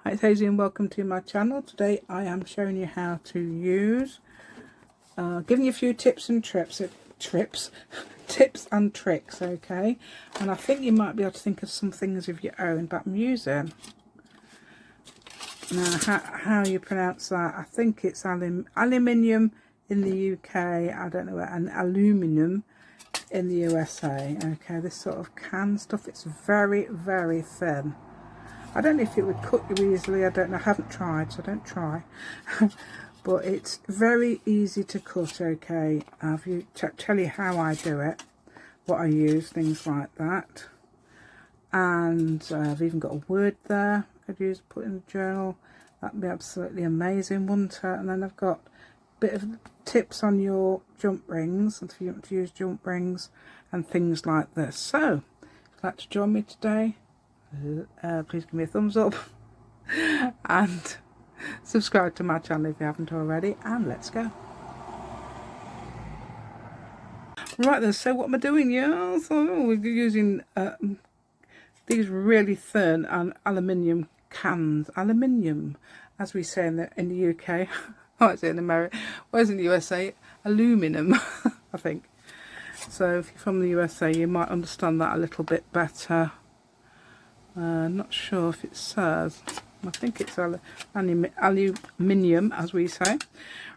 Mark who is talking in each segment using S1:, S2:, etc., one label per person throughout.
S1: Hi, it's Hazy and welcome to my channel. Today I am showing you how to use, giving you a few tips and tips and tricks, okay? And I think you might be able to think of some things of your own, but I'm using, now how you pronounce that, I think it's aluminium in the UK, I don't know, and aluminium in the USA, okay? This sort of can stuff, it's very, very thin. I don't know if it would cut you easily, I don't know, I haven't tried, so don't try. But it's very easy to cut, okay? I'll tell you how I do it, what I use, things like that. And I've even got a word there I could use, put in the journal. That'd be absolutely amazing, wouldn't it? And then I've got a bit of tips on your jump rings, if you want to use jump rings and things like this. So, if you'd like to join me today, please give me a thumbs up and subscribe to my channel if you haven't already, and let's go. Right then, so what am I doing? Yeah, so we're using these really thin and aluminium cans, aluminium as we say in the UK. Oh, it's in America, where's in the USA? Aluminum. I think so. If you're from the USA you might understand that a little bit better. Not sure if it says. I think it's aluminium, as we say.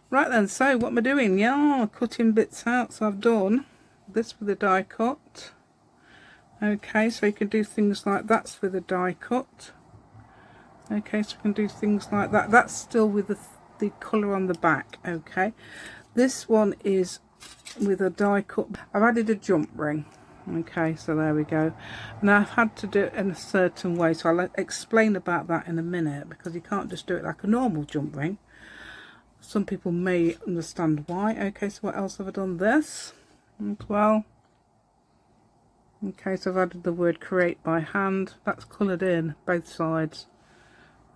S1: Right then, so what am I doing? Yeah, cutting bits out. So I've done this with a die cut. Okay, so you can do things like that's with a die cut. Okay, so you can do things like that. That's still with the colour on the back. Okay, this one is with a die cut. I've added a jump ring. Okay, so there we go. Now I've had to do it in a certain way, so I'll explain about that in a minute, because you can't just do it like a normal jump ring. Some people may understand why. Okay, so what else have I done? This as well. Okay, so I've added the word create by hand. That's coloured in both sides.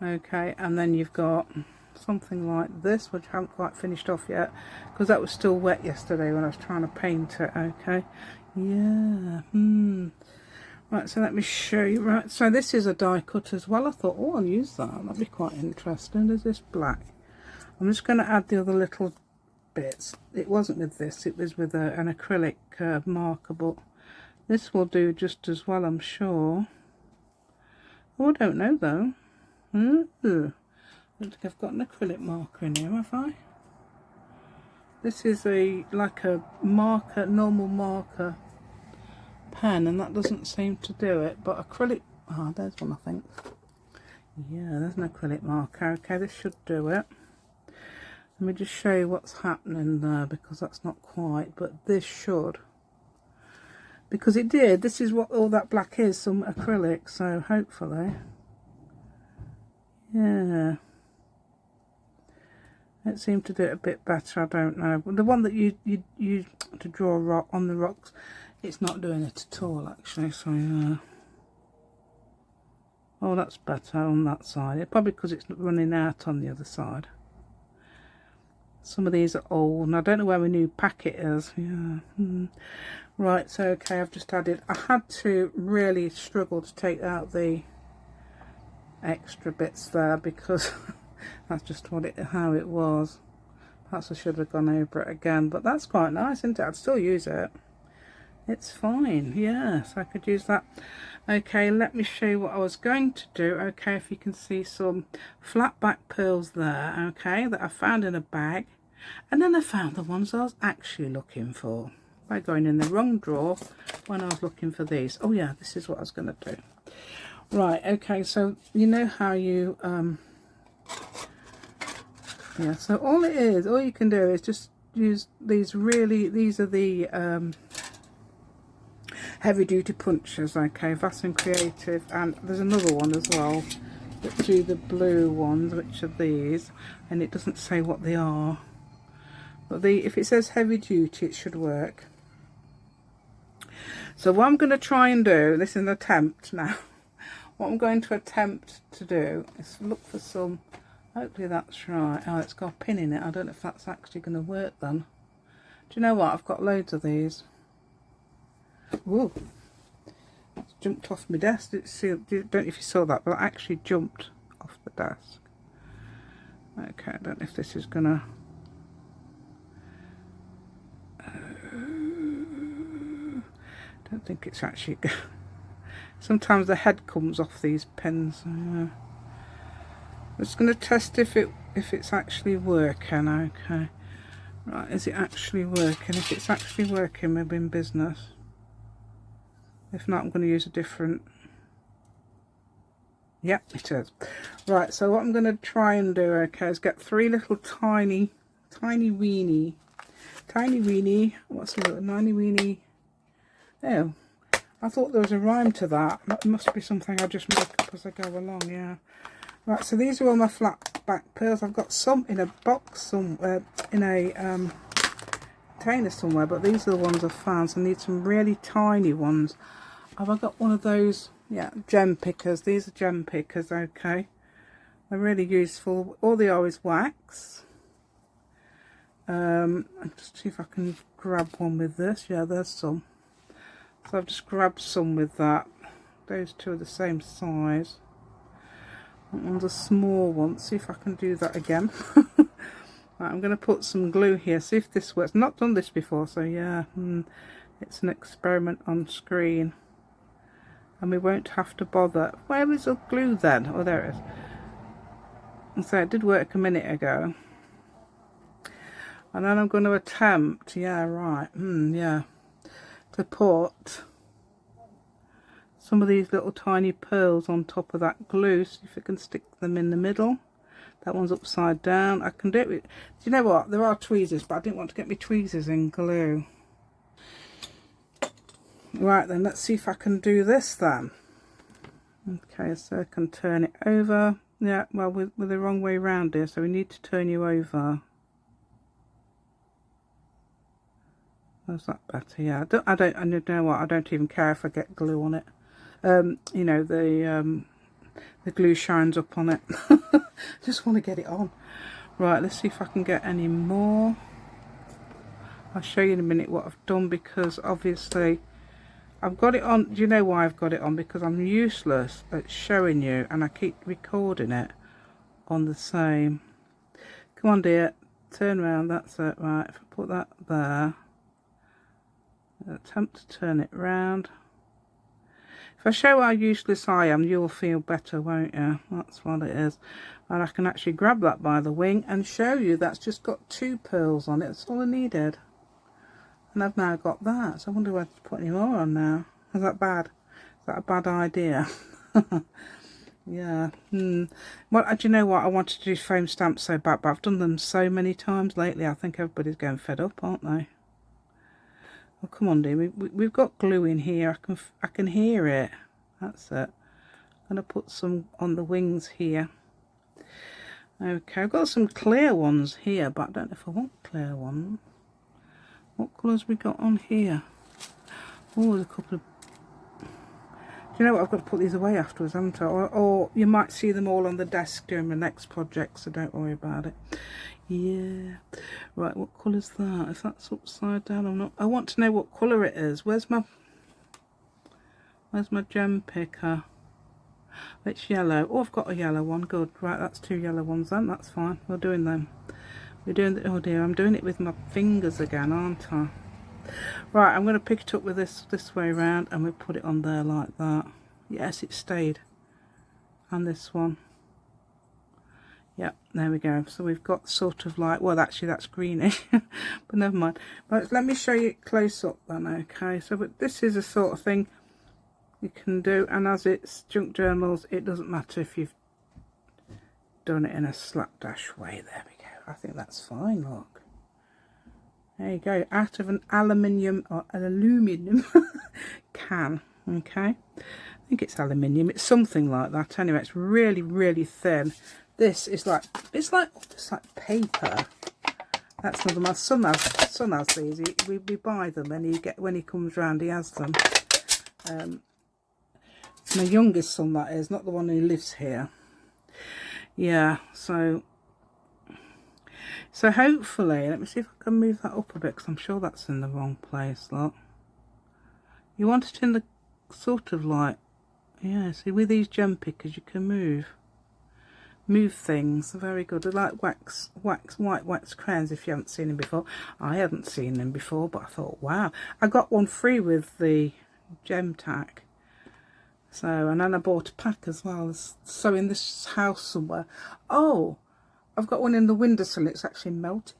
S1: Okay, and then you've got something like this, which I haven't quite finished off yet because that was still wet yesterday when I was trying to paint it. Okay, yeah, right, so let me show you. Right, so this is a die cut as well. I thought, oh, I'll use that'd be quite interesting. Is this black? I'm just going to add the other little bits. It wasn't with this, it was with an acrylic marker, but this will do just as well, I'm sure. Oh, I don't know though. I don't think I've got an acrylic marker in here, have I? This is like a marker, normal marker pen, and that doesn't seem to do it. But acrylic, oh, there's one, I think. Yeah, there's an acrylic marker. Okay, this should do it. Let me just show you what's happening there, because that's not quite, but this should. Because it did. This is what all that black is, some acrylic. So hopefully, yeah. It seemed to do it a bit better, I don't know. But the one that you use to draw a rock on the rocks, it's not doing it at all actually, so yeah. Oh, that's better on that side. It's probably because it's running out on the other side. Some of these are old, and I don't know where my new packet is. Yeah. Right, so okay, I've just added, I had to really struggle to take out the extra bits there because that's just how it was. Perhaps I should have gone over it again, but that's quite nice, isn't it? I'd still use it. It's fine, yes, I could use that. Okay, let me show you what I was going to do. Okay, if you can see some flat back pearls there, okay, that I found in a bag, and then I found the ones I was actually looking for by going in the wrong drawer when I was looking for these. Oh yeah, this is what I was going to do. Right, okay, so you know how you yeah, so all you can do is just use these these are the heavy duty punchers, okay, Vassen Creative, and there's another one as well that do the blue ones, which are these, and it doesn't say what they are, but if it says heavy duty it should work. So what I'm going to try and do, this is an attempt now, what I'm going to attempt to do is look for some, hopefully that's right. Oh, it's got a pin in it. I don't know if that's actually going to work then. Do you know what? I've got loads of these. Whoa. It's jumped off my desk. Don't know if you saw that, but I actually jumped off the desk. Okay, I don't know if this is gonna... don't think it's actually... sometimes the head comes off these pens. I'm just going to test if it's actually working. Okay, right, is it actually working? If it's actually working, we're in business. If not, I'm going to use a different... yep, it is. Right, so what I'm going to try and do, okay, is get 3 little tiny weeny, what's the little tiny weeny... oh, I thought there was a rhyme to that. That must be something I just make up as I go along, yeah. Right, so these are all my flat back pearls. I've got some in a box somewhere, in a container somewhere, but these are the ones I've found. So I need some really tiny ones. Have I got one of those? Yeah, gem pickers. These are gem pickers, okay. They're really useful. All they are is wax. I'll just see if I can grab one with this. Yeah, there's some. So I've just grabbed some with that. Those two are the same size. That one's a small one. See if I can do that again. Right, I'm going to put some glue here. See if this works. I've not done this before, so yeah. It's an experiment on screen. And we won't have to bother. Where is the glue then? Oh, there it is. And so it did work a minute ago. And then I'm going to attempt, yeah, right, yeah, to put some of these little tiny pearls on top of that glue. See if I can stick them in the middle. That one's upside down. I can do it with, do you know what, there are tweezers, but I didn't want to get my tweezers in glue. Right then, let's see if I can do this then. Okay, so I can turn it over. Yeah, well, we're the wrong way around here, so we need to turn you over. Is that better? Yeah, I don't you know what, I don't even care if I get glue on it. You know, the glue shines up on it. Just want to get it on. Right, let's see if I can get any more. I'll show you in a minute what I've done, because obviously I've got it on. Do you know why I've got it on? Because I'm useless at showing you, and I keep recording it on the same. Come on, dear, turn around. That's it. Right, if I put that there, attempt to turn it round. If I show how useless I am, you'll feel better, won't you? That's what it is. And I can actually grab that by the wing and show you that's just got 2 pearls on it. That's all I needed. And I've now got that. So I wonder whether to put any more on now. Is that bad? Is that a bad idea? Yeah. Well, do you know what? I wanted to do foam stamps so bad, but I've done them so many times lately. I think everybody's getting fed up, aren't they? Oh, come on, dear. We've got glue in here. I can hear it. That's it. I'm going to put some on the wings here. Okay, I've got some clear ones here, but I don't know if I want clear ones. What colours we got on here? Oh, there's a couple of... Do you know what? I've got to put these away afterwards, haven't I? Or you might see them all on the desk during my next project, so don't worry about it. Yeah. Right, what colour's that? If that's upside down, I'm not... I want to know what colour it is. Where's my gem picker? It's yellow. Oh, I've got a yellow one. Good. Right, that's 2 yellow ones then. That's fine. We're doing them. We're doing the... Oh dear, I'm doing it with my fingers again, aren't I? Right, I'm going to pick it up with this way around, and we'll put it on there like that. Yes, it stayed. And this one. Yep, there we go. So we've got sort of like, well, actually that's greenish, but never mind. But let me show you close up then, okay? So, but this is a sort of thing you can do, and as it's junk journals, it doesn't matter if you've done it in a slapdash way. There we go. I think that's fine, look. There you go, out of an aluminium can, okay? I think it's aluminium, it's something like that. Anyway, it's really, really thin. This is like, it's like paper. That's another, my son has these. We buy them, and when he comes round, he has them. My youngest son, that is, not the one who lives here. Yeah, so hopefully, let me see if I can move that up a bit, because I'm sure that's in the wrong place, look. You want it in the sort of like, yeah, see, with these gem pickers you can move. move things. They're very good. They're like white wax crayons if you haven't seen them before. I hadn't seen them before, but I thought, wow. I got one free with the gem tack. So, and then I bought a pack as well. So in this house somewhere. Oh, I've got one in the windowsill. It's actually melting.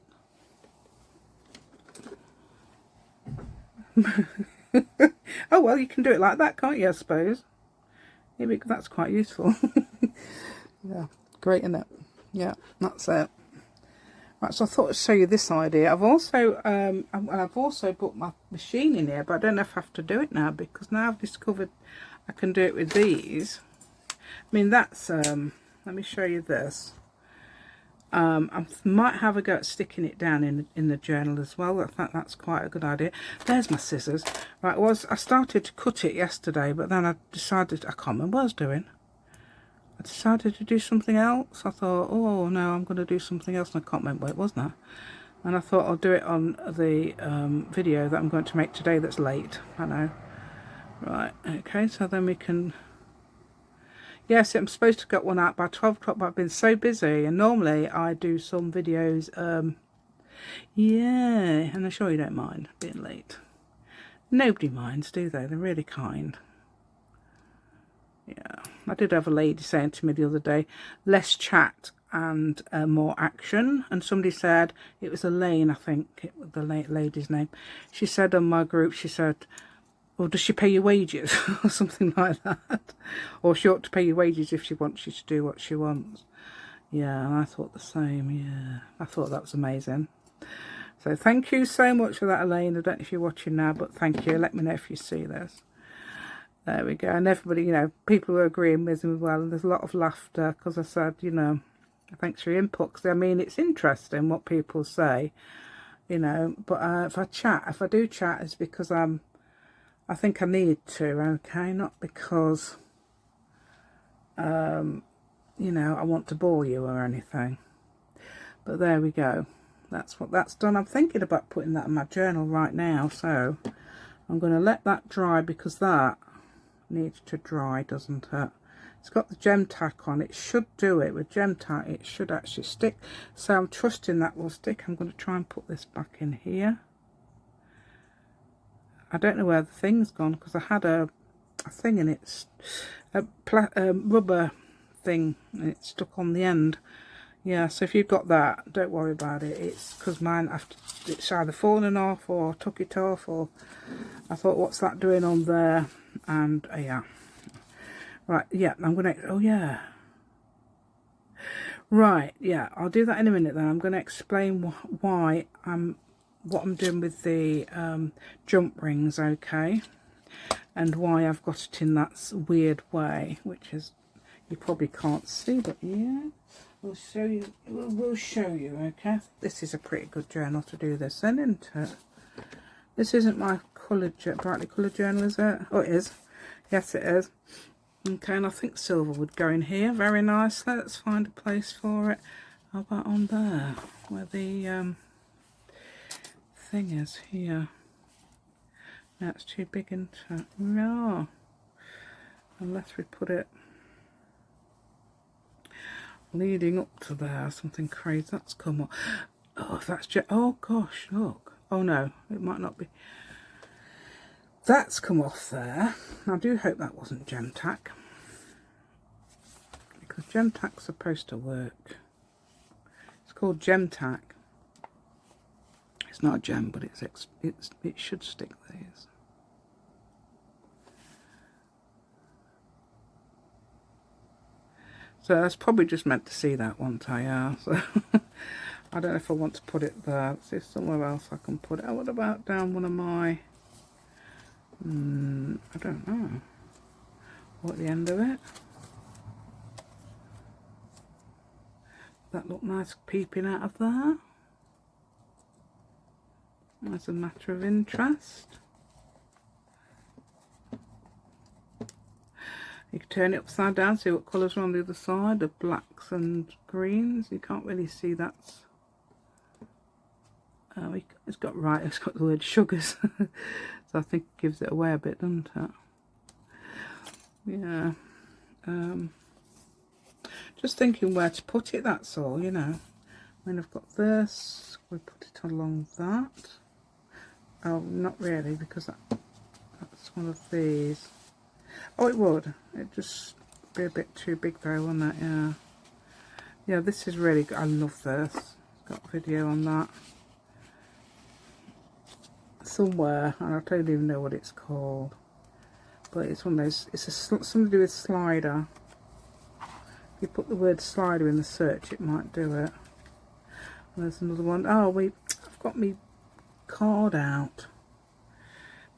S1: Oh, well, you can do it like that, can't you, I suppose? Maybe that's quite useful. Yeah, great, isn't it? Yeah, that's it. Right, so I thought I'd show you this idea. I've also put my machine in here, but I don't know if I have to do it now, because now I've discovered I can do it with these. I mean, that's let me show you this. I might have a go at sticking it down in the journal as well. I think that's quite a good idea. There's my scissors. Right, I started to cut it yesterday, but then I decided, I can't remember what I was doing. I decided to do something else. I thought, oh no, I'm going to do something else, and I can't remember what it was now. And I thought I'll do it on the video that I'm going to make today that's late. I know. Right, okay, so then we can... Yes, I'm supposed to get one out by 12 o'clock, but I've been so busy, and normally I do some videos, yeah, and I'm sure you don't mind being late. Nobody minds, do they? They're really kind. Yeah, I did have a lady saying to me the other day, less chat and more action, and somebody said, it was Elaine, I think, the lady's name. She said on my group, she said, well, does she pay you wages or something like that? Or she ought to pay you wages if she wants you to do what she wants. Yeah, and I thought the same, yeah. I thought that was amazing. So thank you so much for that, Elaine. I don't know if you're watching now, but thank you. Let me know if you see this. There we go. And everybody, you know, people are agreeing with me as well. And there's a lot of laughter because I said, you know, thanks for your input. Because, I mean, it's interesting what people say, you know. But if I do chat, it's because I think I need to, okay? Not because, you know, I want to bore you or anything. But there we go. That's what that's done. I'm thinking about putting that in my journal right now. So I'm going to let that dry because that needs to dry, doesn't it? It's got the gem tack on. It should do it. With gem tack, it should actually stick. So I'm trusting that will stick. I'm going to try and put this back in here. I don't know where the thing's gone because I had a thing in it, a rubber thing, and it's stuck on the end. Yeah, so if you've got that, don't worry about it. It's because mine, it's either fallen off or took it off, or I thought, what's that doing on there? And yeah. Right, yeah, I'm going to, oh yeah. Right, yeah, I'll do that in a minute then. I'm going to explain why what I'm doing with the jump rings, okay, and why I've got it in that weird way, which is, you probably can't see, but yeah, we'll show you, okay. This is a pretty good journal to do this in, isn't it? This isn't my brightly coloured journal, is it? Oh, it is. Yes, it is. Okay, and I think silver would go in here very nicely. Let's find a place for it. How about on there, where the thing is here? That's too big into it. No, unless we put it leading up to there, something crazy. That's come on. Oh, if that's just, oh gosh, look. Oh no, it might not be. That's come off there. I do hope that wasn't gem tack, because gem tack's supposed to work. It's called gem tack. It's not a gem, but it should stick these. So that's probably just meant to see that, one I? Yeah. So I don't know if I want to put it there. Let's see if somewhere else I can put it. Oh, what about down one of my? I don't know. Or at the end of it. That look nice peeping out of there. As a matter of interest. You can turn it upside down, see what colours are on the other side, the blacks and greens. You can't really see that's... it's got the word sugars. So I think it gives it away a bit, doesn't it? Yeah. Just thinking where to put it, that's all, you know. When I've got this, we put it along that. Oh, not really, because that's one of these. Oh, it would. It'd just be a bit too big though, wouldn't it? Yeah. Yeah, this is really good. I love this. Got a video on that somewhere, and I don't even know what it's called. But it's one of those, it's something to do with slider. If you put the word slider in the search, it might do it. And there's another one. Oh, I've got my card out.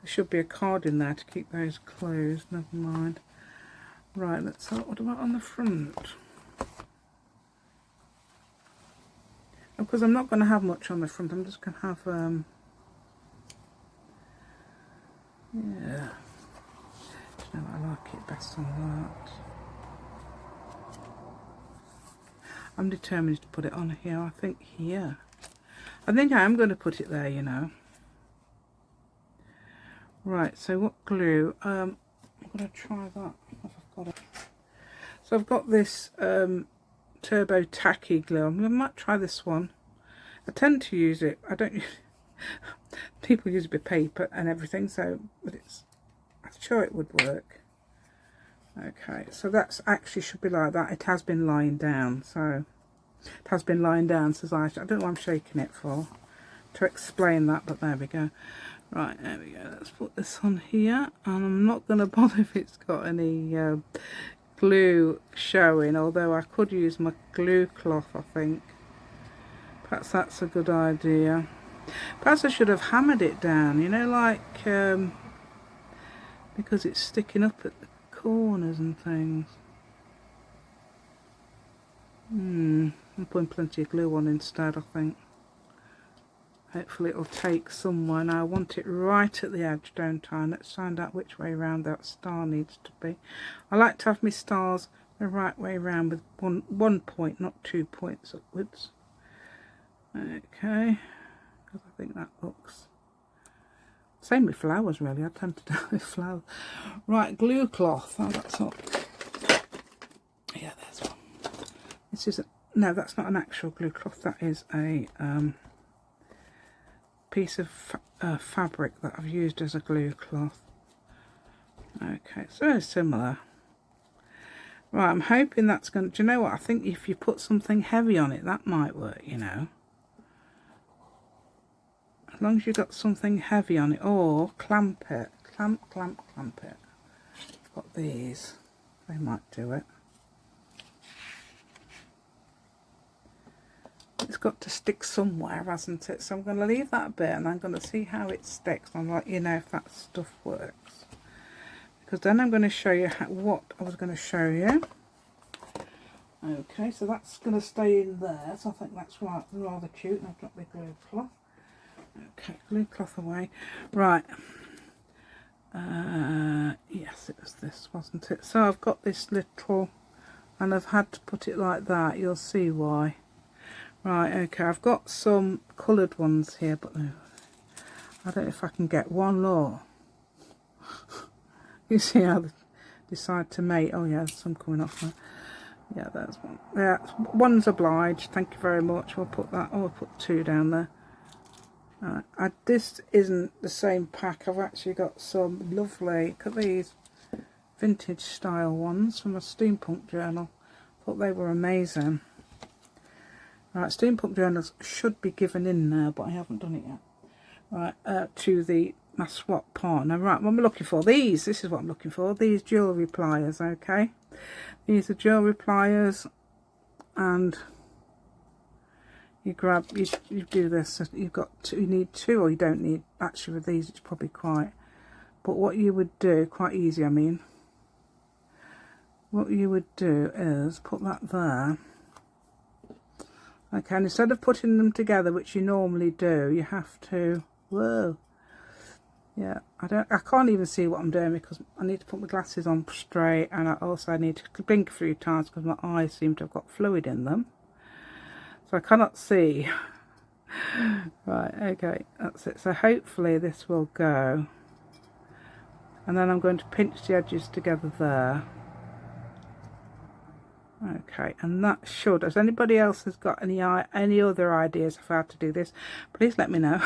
S1: There should be a card in there to keep those closed. Never mind. Right, let's have, what about on the front? Because I'm not going to have much on the front. I'm just going to have, yeah. You know, I like it best on that. I'm determined to put it on here. I think here. I think I am going to put it there, you know. Right, so what glue? I'm going to try that. If I've got it. So I've got this turbo tacky glue. I might try this one. I tend to use it. I don't. People use it with paper and everything, so but I'm sure it would work. Okay, so that's actually should be like that. It has been lying down, so it has been lying down. Says I don't know what I'm shaking it for to explain that, but there we go. Right, there we go. Let's put this on here, and I'm not going to bother if it's got any glue showing. Although I could use my glue cloth, I think. Perhaps that's a good idea. Perhaps I should have hammered it down. You know, like because it's sticking up at the corners and things. I'm putting plenty of glue on instead, I think. Hopefully it'll take somewhere. Now I want it right at the edge, don't I? Let's find out which way around that star needs to be. I like to have my stars the right way around with one point, not 2 points upwards. Okay, because I think that looks... Same with flowers, really. I tend to do it with flowers. Right, glue cloth. Oh, that's not... Yeah, there's one. This is... No, that's not an actual glue cloth. That is a piece of fabric that I've used as a glue cloth. Okay, it's very similar. Right, I'm hoping that's going to... Do you know what? I think if you put something heavy on it, that might work, you know. As long as you've got something heavy on it, or clamp it. Clamp it. I've got these. They might do it. It's got to stick somewhere, hasn't it? So I'm going to leave that a bit, and I'm going to see how it sticks. And I'll let you know if that stuff works. Because then I'm going to show you what I was going to show you. Okay, so that's going to stay in there. So I think that's rather cute. And I've got the glue cloth. Okay, glue cloth away. Right. Yes, it was this, wasn't it? So I've got this little, and I've had to put it like that. You'll see why. Right, okay, I've got some coloured ones here, but no, I don't know if I can get one more. You see how they decide to mate. Oh yeah, there's some coming off there. Yeah, there's one. Yeah, one's obliged. Thank you very much. We'll put that. Oh, I'll put two down there. This isn't the same pack. I've actually got some lovely, look at these vintage style ones from a steampunk journal. Thought they were amazing. Right, steampunk journals should be given in now, but I haven't done it yet. Right, to my swap partner. Right, what am I looking for? This is what I'm looking for. These jewellery pliers, okay? These are jewellery pliers, and you grab, you do this, you need two, or you don't need, actually with these it's probably quite, but what you would do, quite easy I mean, what you would do is put that there, okay, and instead of putting them together, which you normally do, you have to, whoa, yeah, I can't even see what I'm doing because I need to put my glasses on straight, and I also need to blink a few times because my eyes seem to have got fluid in them. So I cannot see. Right, okay, that's it. So hopefully this will go. And then I'm going to pinch the edges together there. Okay, and that should, has anybody else has got any other ideas of how to do this, please let me know.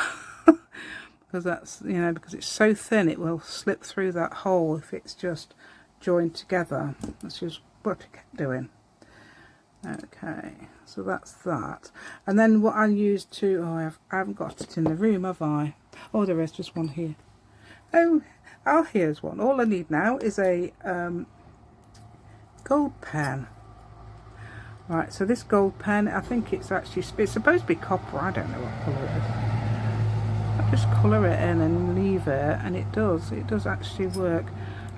S1: Because that's, you know, because it's so thin it will slip through that hole if it's just joined together. That's just what I kept doing. Okay, so that's that. And then what I used to, oh, I haven't got it in the room, have I? Oh, there is just one here. Oh, here's one. All I need now is a gold pen. Right, so this gold pen, I think it's actually, it's supposed to be copper, I don't know what colour it is. I just colour it in and leave it, and it does actually work.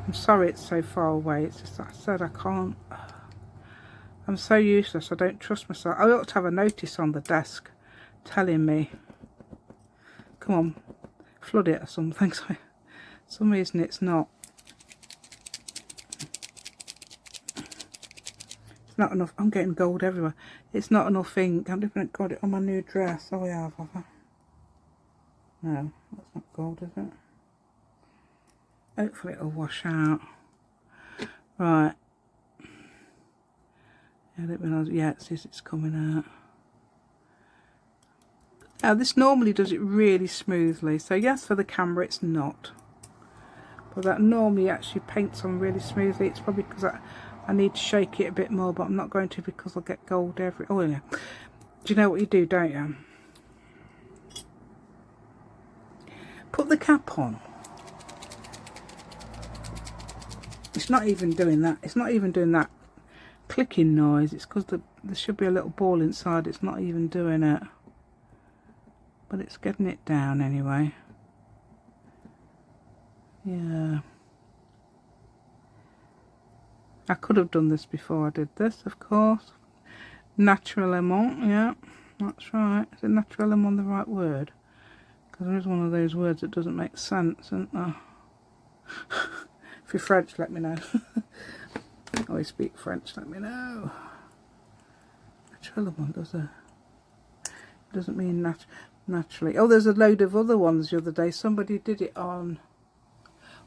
S1: I'm sorry it's so far away, it's just like I said, I can't, I'm so useless, I don't trust myself. I ought to have a notice on the desk telling me, come on, flood it or something. So for some reason it's not. Not enough. I'm getting gold everywhere. It's not enough ink. I've never got it on my new dress. Oh, I have I? No, that's not gold, is it? Hopefully it'll wash out. Right. I don't realise. Yeah, it says it's coming out. Now this normally does it really smoothly. So yes, for the camera it's not. But that normally actually paints on really smoothly. It's probably because I need to shake it a bit more, but I'm not going to because I'll get gold every. Oh yeah. Do you know what you do, don't you? Put the cap on. It's not even doing that. It's not even doing that clicking noise. It's because there should be a little ball inside. It's not even doing it. But it's getting it down anyway. Yeah. I could have done this before I did this, of course. Naturellement, yeah, that's right. Is it naturellement the right word? Because there is one of those words that doesn't make sense, isn't there? If you're French, let me know. Or you speak French, let me know. Naturellement doesn't mean naturally. Oh, there's a load of other ones the other day. Somebody did it on,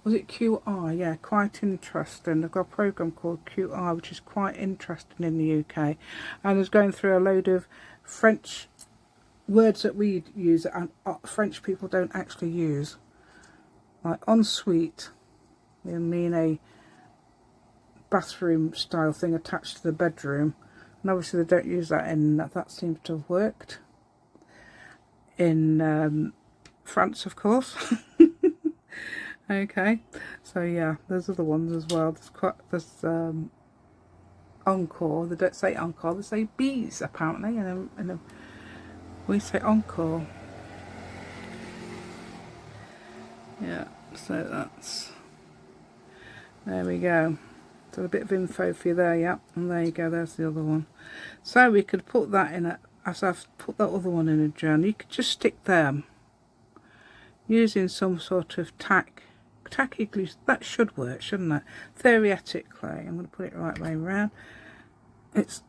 S1: was it QI? Yeah, quite interesting. They've got a program called QI, which is quite interesting in the UK. And I was going through a load of French words that we use and French people don't actually use. Like ensuite, they mean a bathroom style thing attached to the bedroom. And obviously they don't use that in, that seems to have worked. In France, of course. Okay, so yeah, there's other ones as well. There's encore. They don't say encore, they say bees apparently, and we say encore. Yeah, so that's, there we go. So a bit of info for you there, yeah, and there you go, there's the other one. So we could put that in as I've put that other one in a journal. You could just stick them using some sort of tacky glue. That should work, shouldn't it? Theoretically, I'm going to put it the right way around. It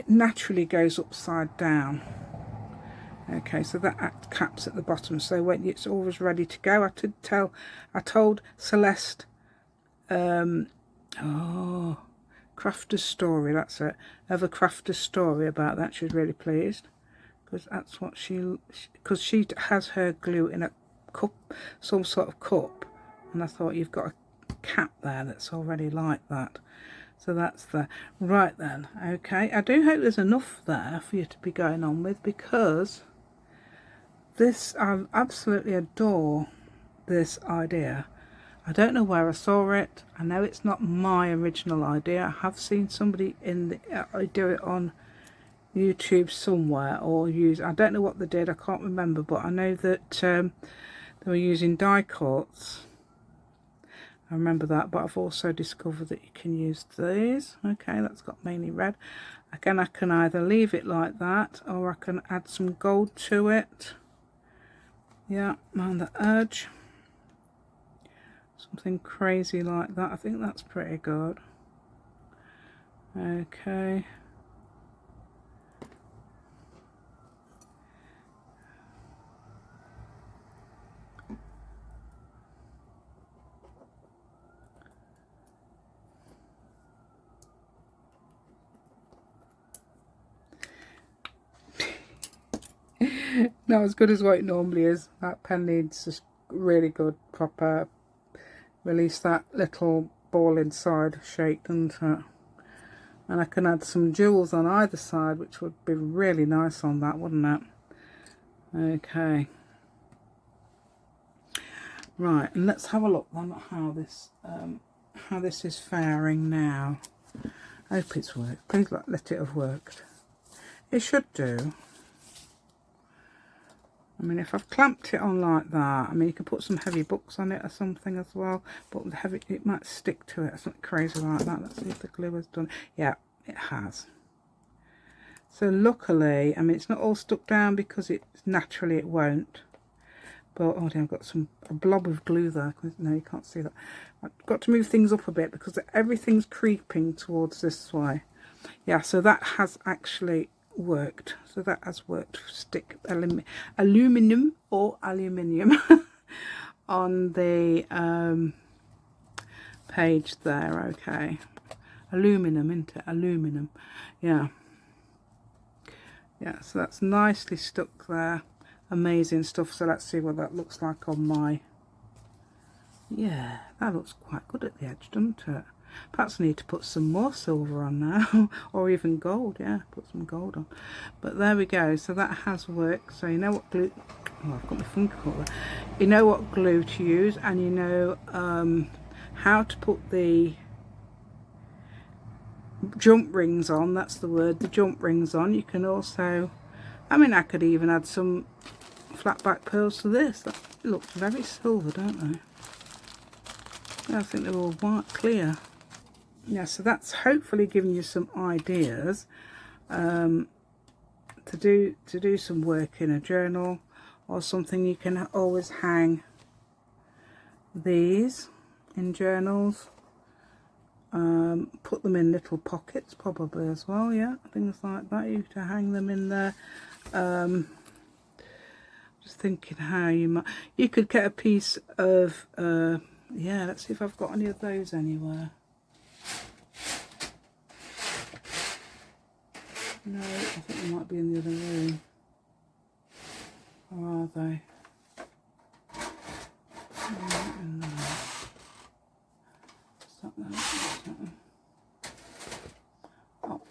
S1: naturally goes upside down. Okay, so that caps at the bottom, so when it's always ready to go. I told Celeste, Crafter's Story, that's it, of a Crafter's Story about that. She was really pleased because that's what because she has her glue in a cup, some sort of cup, and I thought, you've got a cap there that's already like that. So that's the right then. Okay, I do hope there's enough there for you to be going on with, because this, I absolutely adore this idea. I don't know where I saw it. I know it's not my original idea. I have seen somebody do it on YouTube somewhere, or I don't know what they did, I can't remember, but I know that they were using die cuts. I remember that, but I've also discovered that you can use these. Okay, that's got mainly red. Again, I can either leave it like that, or I can add some gold to it. Yeah, around the edge. Something crazy like that. I think that's pretty good. Okay. Not as good as what it normally is. That pen needs just really good proper release that little ball inside shake, doesn't it? And I can add some jewels on either side, which would be really nice on that, wouldn't it? Okay. Right, and let's have a look then at how this is faring now. I hope it's worked. Please let it have worked. It should do. I mean, if I've clamped it on like that, I mean, you could put some heavy books on it or something as well, but it might stick to it or something crazy like that. Let's see if the glue has done. Yeah, it has. So luckily, I mean, it's not all stuck down because naturally it won't. But oh dear, I've got a blob of glue there. No, you can't see that. I've got to move things up a bit because everything's creeping towards this way. Yeah, so that has actually worked. So that has worked. Stick aluminum or aluminium on the page there. Okay, aluminum, isn't it? Aluminum. Yeah. Yeah, so that's nicely stuck there. Amazing stuff. So let's see what that looks like on my... Yeah, that looks quite good at the edge, doesn't it? Perhaps I need to put some more silver on now, or even gold. Yeah, put some gold on. But there we go. So that has worked. So you know what glue... Oh, I've got my finger caught there. You know what glue to use, and you know how to put the jump rings on. That's the word, the jump rings on. You can also... I mean, I could even add some flat back pearls to this. That looks very silver, don't they? I think they're all white clear. Yeah, so that's hopefully giving you some ideas to do some work in a journal or something. You can always hang these in journals. Put them in little pockets probably as well. Yeah, things like that. You to hang them in there. Just thinking how you could get a piece of yeah, let's see if I've got any of those anywhere. No, I think they might be in the other room. Or are they? Oh,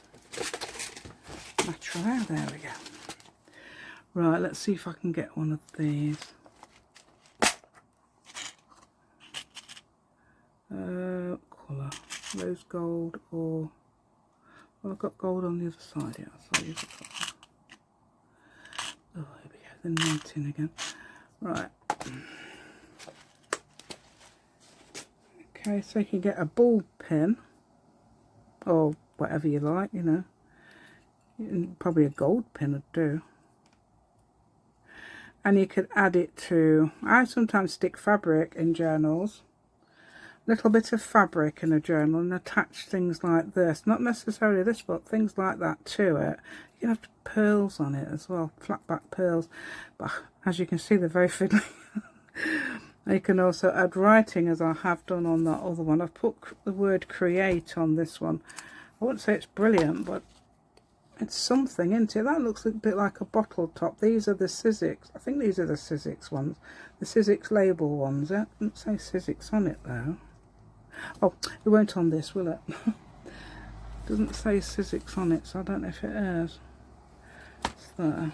S1: natural, there we go. Right, let's see if I can get one of these. Colour, rose gold, or well, I've got gold on the other side. Yeah, so I'll use the colour. Oh, here we go. Then melting again. Right. Okay, so you can get a ball pin or whatever you like, you know. Probably a gold pin would do. And you could add it to, I sometimes stick fabric in journals, little bit of fabric in a journal, and attach things like this, not necessarily this, but things like that to it. You can have pearls on it as well, flat back pearls, but as you can see they're very fiddly. You can also add writing, as I have done on that other one. I've put the word create on this one. I wouldn't say it's brilliant, but it's something, isn't it? That looks a bit like a bottle top. These are the Sizzix. I think these are the Sizzix ones. The Sizzix label ones. It doesn't say Sizzix on it though. Oh, it won't on this, will it? Doesn't say Sizzix on it, so I don't know if it is. It's there.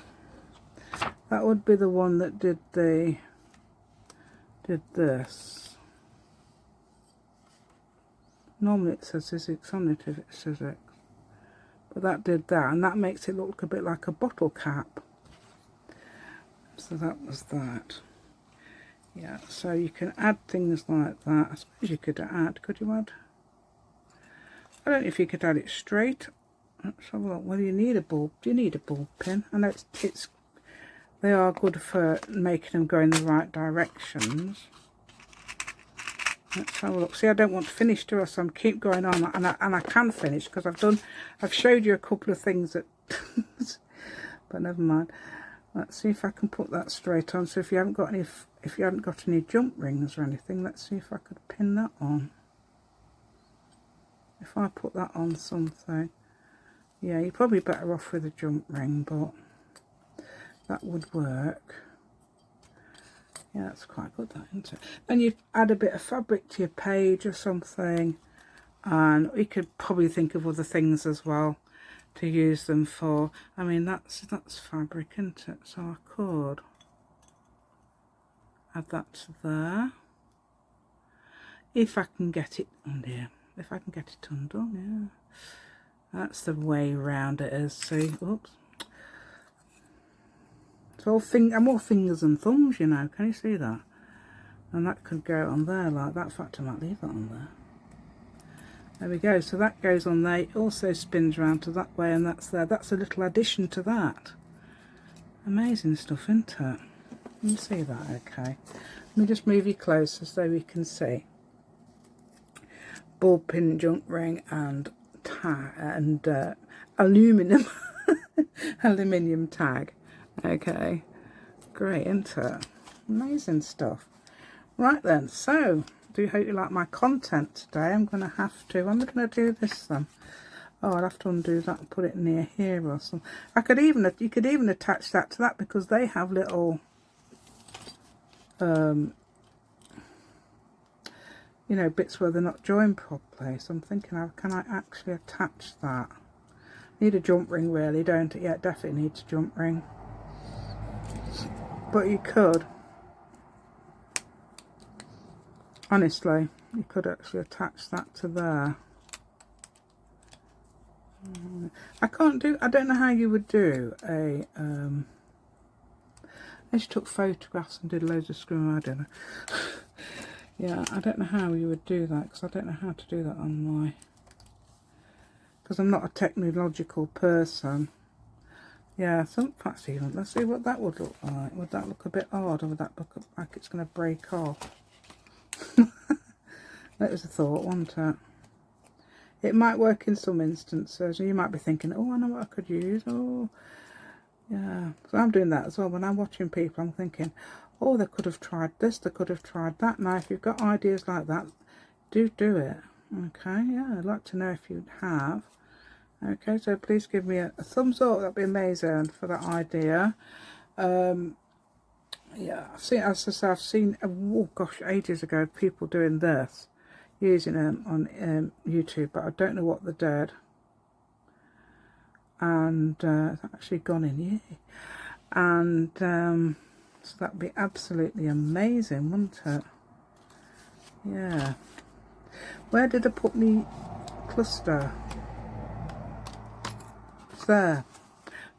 S1: That would be the one that did this. Normally it says Sizzix on it if it's Sizzix. But that did that, and that makes it look a bit like a bottle cap. So that was that. Yeah, so you can add things like that. I suppose you could add, could you add? I don't know if you could add it straight. Let's have a look. Whether you need a ball, do you need a ball pin? I know they are good for making them go in the right directions. Let's have a look. See, I don't want to finish, do I? So I'm keep going on, and I can finish because I've showed you a couple of things that, but never mind. Let's see if I can put that straight on. So if you haven't got any jump rings or anything, let's see if I could pin that on. If I put that on something, yeah, you're probably better off with a jump ring, but that would work. Yeah, that's quite good, that, isn't it? Then you add a bit of fabric to your page or something, and you could probably think of other things as well to use them for. I mean, that's fabric, isn't it? So I could add that to there. If I can get it, oh dear, if I can get it undone, yeah. That's the way round it is, see, oops. It's all more fingers and thumbs, you know, can you see that? And that could go on there like that. In fact, I might leave that on there. There we go, so that goes on there. It also spins around to that way, and that's there. That's a little addition to that. Amazing stuff, isn't it? You see that, okay. Let me just move you closer so we can see. Ball pin, junk ring, and aluminium aluminium tag. Okay, great, isn't it? Amazing stuff. Right then, so do hope you like my content today. I'm going to do this then. Oh, I'll have to undo that and put it near here or something. You could even attach that to that, because they have little you know, bits where they're not joined properly. So I'm thinking, can I actually attach that? Need a jump ring really, don't it? Yeah, it definitely needs a jump ring. But you could, honestly, you could actually attach that to there. I don't know how you would do a, I just took photographs and did loads of screwing, I don't know. Yeah, I don't know how you would do that, because I don't know how to do that on my, because I'm not a technological person. Yeah, perhaps even, let's see what that would look like. Would that look a bit odd, or would that look like it's going to break off? That was a thought, wasn't it? It might work in some instances, and you might be thinking, oh, I know what I could use. Oh, yeah. So I'm doing that as well. When I'm watching people, I'm thinking, oh, they could have tried this, they could have tried that. Now, if you've got ideas like that, do it. Okay, yeah, I'd like to know if you have. Okay, so please give me a thumbs up. That'd be amazing for that idea. Yeah, I've seen, oh gosh, ages ago, people doing this, using them on YouTube, but I don't know what they did. And it's actually gone in here. And so that'd be absolutely amazing, wouldn't it? Yeah. Where did I put me cluster? It's there.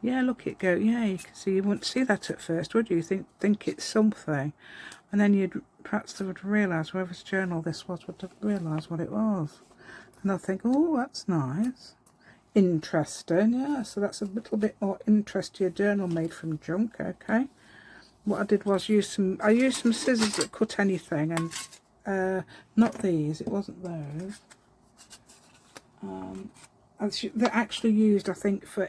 S1: Yeah, look it go. Yeah, you can see. You wouldn't see that at first, would you? Think it's something, and then you'd perhaps would realise, whoever's journal this was would have realised what it was, and they'll think, oh, that's nice, interesting. Yeah, so that's a little bit more interest to your journal made from junk. Okay. What I did was I used some scissors that cut anything, and not these. It wasn't those. They're actually used, I think, for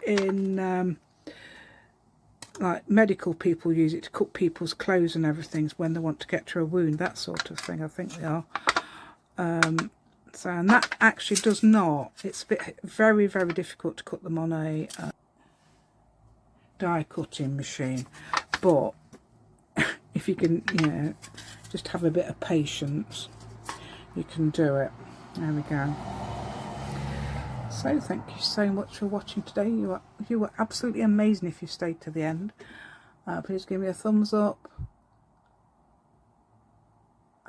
S1: like medical people use it to cut people's clothes and everything when they want to get to a wound, that sort of thing. I think they are. So, and that actually does not. It's very, very difficult to cut them on a die cutting machine, but if you can, you know, just have a bit of patience, you can do it. There we go. So thank you so much for watching today. You were absolutely amazing if you stayed to the end. Please give me a thumbs up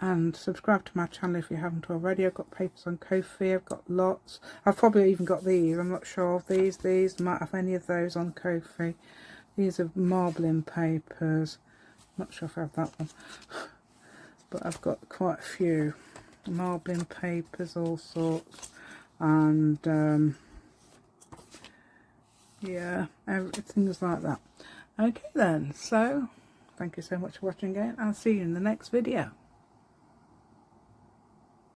S1: and subscribe to my channel if you haven't already. I've got papers on Ko-fi, I've got lots. I've probably even got these, I'm not sure of these. Might have any of those on Ko-fi. These are marbling papers. Not sure if I have that one, but I've got quite a few marbling papers, all sorts, and yeah, things like that. Okay then, so thank you so much for watching again. I'll see you in the next video.